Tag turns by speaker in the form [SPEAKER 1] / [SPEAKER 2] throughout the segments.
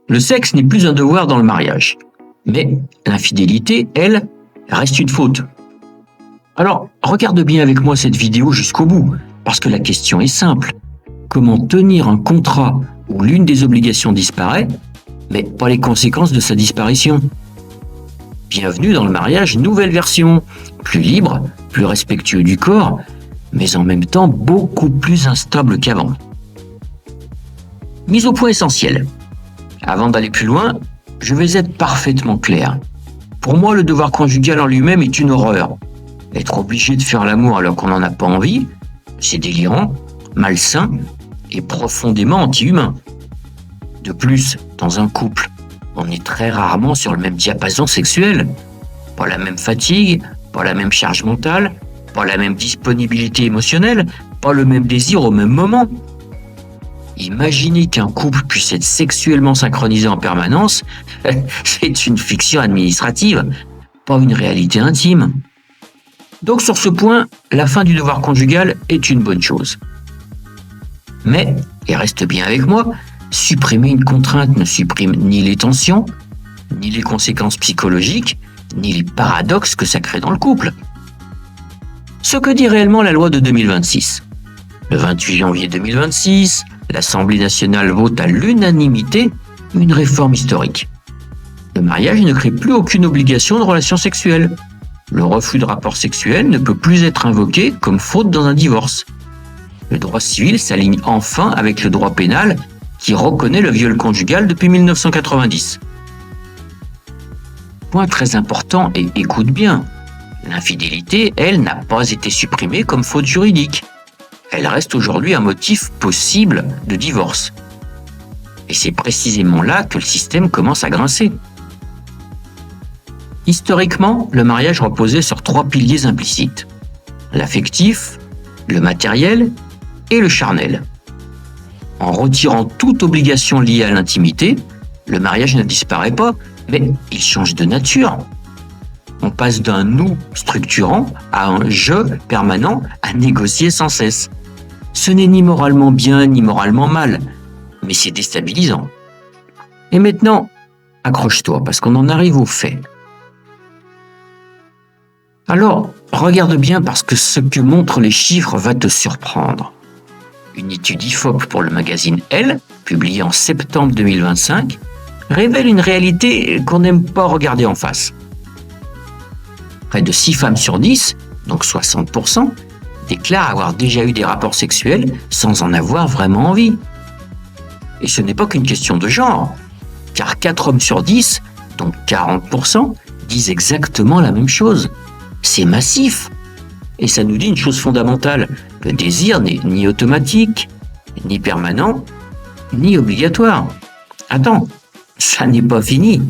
[SPEAKER 1] Le sexe n'est plus un devoir dans le mariage. Mais l'infidélité, elle, reste une faute. Alors, regarde bien avec moi cette vidéo jusqu'au bout, parce que la question est simple. Comment tenir un contrat où l'une des obligations disparaît, mais pas les conséquences de sa disparition? Bienvenue dans le mariage, nouvelle version, plus libre, plus respectueux du corps, mais en même temps beaucoup plus instable qu'avant. Mise au point essentiel. Avant d'aller plus loin, je vais être parfaitement clair. Pour moi, le devoir conjugal en lui-même est une horreur. Être obligé de faire l'amour alors qu'on n'en a pas envie, c'est délirant, malsain et profondément anti-humain. De plus, dans un couple, on est très rarement sur le même diapason sexuel. Pas la même fatigue, pas la même charge mentale, pas la même disponibilité émotionnelle, pas le même désir au même moment. Imaginez qu'un couple puisse être sexuellement synchronisé en permanence, c'est une fiction administrative, pas une réalité intime. Donc sur ce point, la fin du devoir conjugal est une bonne chose. Mais, et reste bien avec moi, supprimer une contrainte ne supprime ni les tensions, ni les conséquences psychologiques, ni les paradoxes que ça crée dans le couple. Ce que dit réellement la loi de 2026. Le 28 janvier 2026, l'Assemblée nationale vote à l'unanimité une réforme historique. Le mariage ne crée plus aucune obligation de relation sexuelle. Le refus de rapport sexuel ne peut plus être invoqué comme faute dans un divorce. Le droit civil s'aligne enfin avec le droit pénal qui reconnaît le viol conjugal depuis 1990. Point très important et écoute bien, l'infidélité, elle, n'a pas été supprimée comme faute juridique. Elle reste aujourd'hui un motif possible de divorce. Et c'est précisément là que le système commence à grincer. Historiquement, le mariage reposait sur 3 piliers implicites. L'affectif, le matériel et le charnel. En retirant toute obligation liée à l'intimité, le mariage ne disparaît pas, mais il change de nature. On passe d'un nous structurant à un je permanent à négocier sans cesse. Ce n'est ni moralement bien ni moralement mal, mais c'est déstabilisant. Et maintenant, accroche-toi parce qu'on en arrive aux faits. Alors, regarde bien parce que ce que montrent les chiffres va te surprendre. Une étude IFOP pour le magazine Elle, publiée en septembre 2025, révèle une réalité qu'on n'aime pas regarder en face. Près de 6 femmes sur 10, donc 60%, déclarent avoir déjà eu des rapports sexuels sans en avoir vraiment envie. Et ce n'est pas qu'une question de genre, car 4 hommes sur 10, donc 40%, disent exactement la même chose. C'est massif. Et ça nous dit une chose fondamentale, le désir n'est ni automatique, ni permanent, ni obligatoire. Attends, ça n'est pas fini.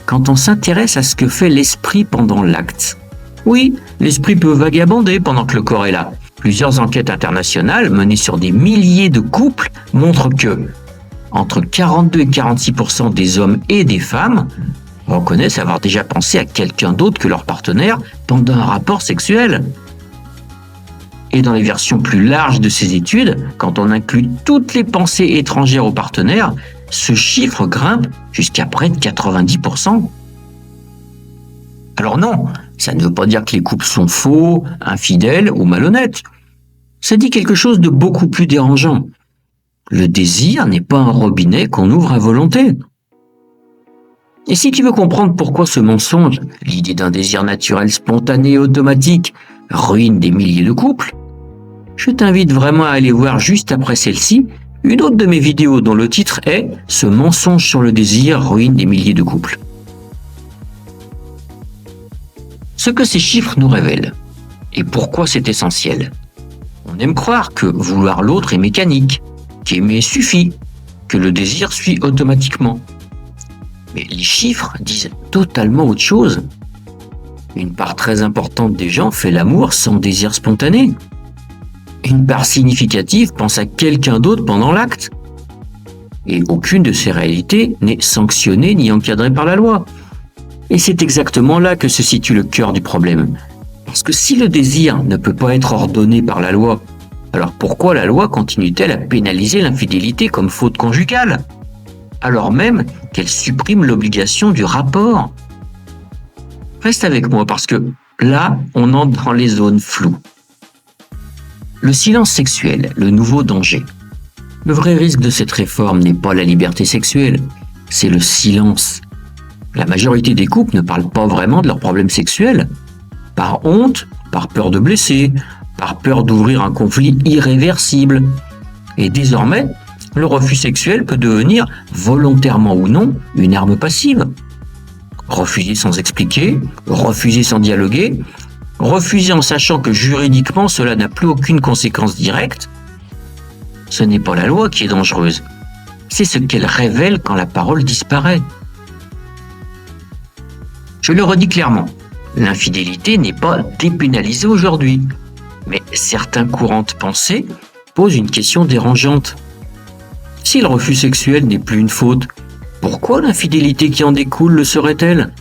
[SPEAKER 1] Quand on s'intéresse à ce que fait l'esprit pendant l'acte. Oui, l'esprit peut vagabonder pendant que le corps est là. Plusieurs enquêtes internationales menées sur des milliers de couples montrent que entre 42 et 46% des hommes et des femmes reconnaissent avoir déjà pensé à quelqu'un d'autre que leur partenaire pendant un rapport sexuel. Et dans les versions plus larges de ces études, quand on inclut toutes les pensées étrangères au partenaire, ce chiffre grimpe jusqu'à près de 90%. Alors non, ça ne veut pas dire que les couples sont faux, infidèles ou malhonnêtes. Ça dit quelque chose de beaucoup plus dérangeant. Le désir n'est pas un robinet qu'on ouvre à volonté. Et si tu veux comprendre pourquoi ce mensonge, l'idée d'un désir naturel spontané et automatique, ruine des milliers de couples, je t'invite vraiment à aller voir juste après celle-ci une autre de mes vidéos dont le titre est « Ce mensonge sur le désir ruine des milliers de couples ». Ce que ces chiffres nous révèlent, et pourquoi c'est essentiel. On aime croire que vouloir l'autre est mécanique, qu'aimer suffit, que le désir suit automatiquement. Mais les chiffres disent totalement autre chose. Une part très importante des gens fait l'amour sans désir spontané. Une part significative pense à quelqu'un d'autre pendant l'acte. Et aucune de ces réalités n'est sanctionnée ni encadrée par la loi. Et c'est exactement là que se situe le cœur du problème. Parce que si le désir ne peut pas être ordonné par la loi, alors pourquoi la loi continue-t-elle à pénaliser l'infidélité comme faute conjugale ? alors même qu'elle supprime l'obligation du rapport. Reste avec moi parce que là, on entre dans les zones floues. Le silence sexuel, le nouveau danger. Le vrai risque de cette réforme n'est pas la liberté sexuelle, c'est le silence. La majorité des couples ne parlent pas vraiment de leurs problèmes sexuels. Par honte, par peur de blesser, par peur d'ouvrir un conflit irréversible. Et désormais, le refus sexuel peut devenir, volontairement ou non, une arme passive. Refuser sans expliquer, refuser sans dialoguer, refuser en sachant que juridiquement cela n'a plus aucune conséquence directe. Ce n'est pas la loi qui est dangereuse, c'est ce qu'elle révèle quand la parole disparaît. Je le redis clairement, l'infidélité n'est pas dépénalisée aujourd'hui, mais certains courants de pensée posent une question dérangeante. Si le refus sexuel n'est plus une faute, pourquoi l'infidélité qui en découle le serait-elle?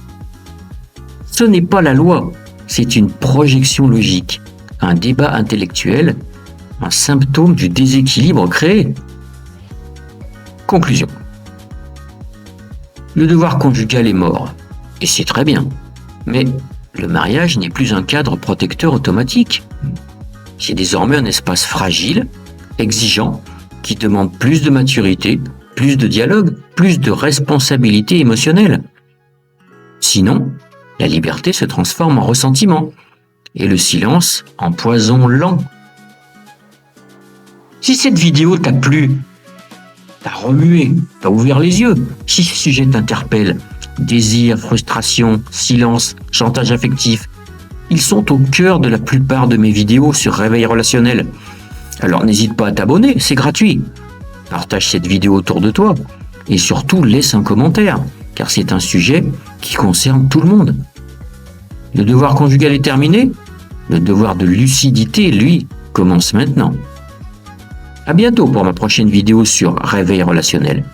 [SPEAKER 1] Ce n'est pas la loi, c'est une projection logique, un débat intellectuel, un symptôme du déséquilibre créé. Conclusion. Le devoir conjugal est mort, et c'est très bien, mais le mariage n'est plus un cadre protecteur automatique. C'est désormais un espace fragile, exigeant, qui demande plus de maturité, plus de dialogue, plus de responsabilité émotionnelle. Sinon, la liberté se transforme en ressentiment et le silence en poison lent. Si cette vidéo t'a plu, t'a remué, t'a ouvert les yeux, si ce sujet t'interpelle, désir, frustration, silence, chantage affectif, ils sont au cœur de la plupart de mes vidéos sur Réveil relationnel. Alors n'hésite pas à t'abonner, c'est gratuit. Partage cette vidéo autour de toi et surtout laisse un commentaire, car c'est un sujet qui concerne tout le monde. Le devoir conjugal est terminé, le devoir de lucidité, lui, commence maintenant. À bientôt pour ma prochaine vidéo sur Réveil relationnel.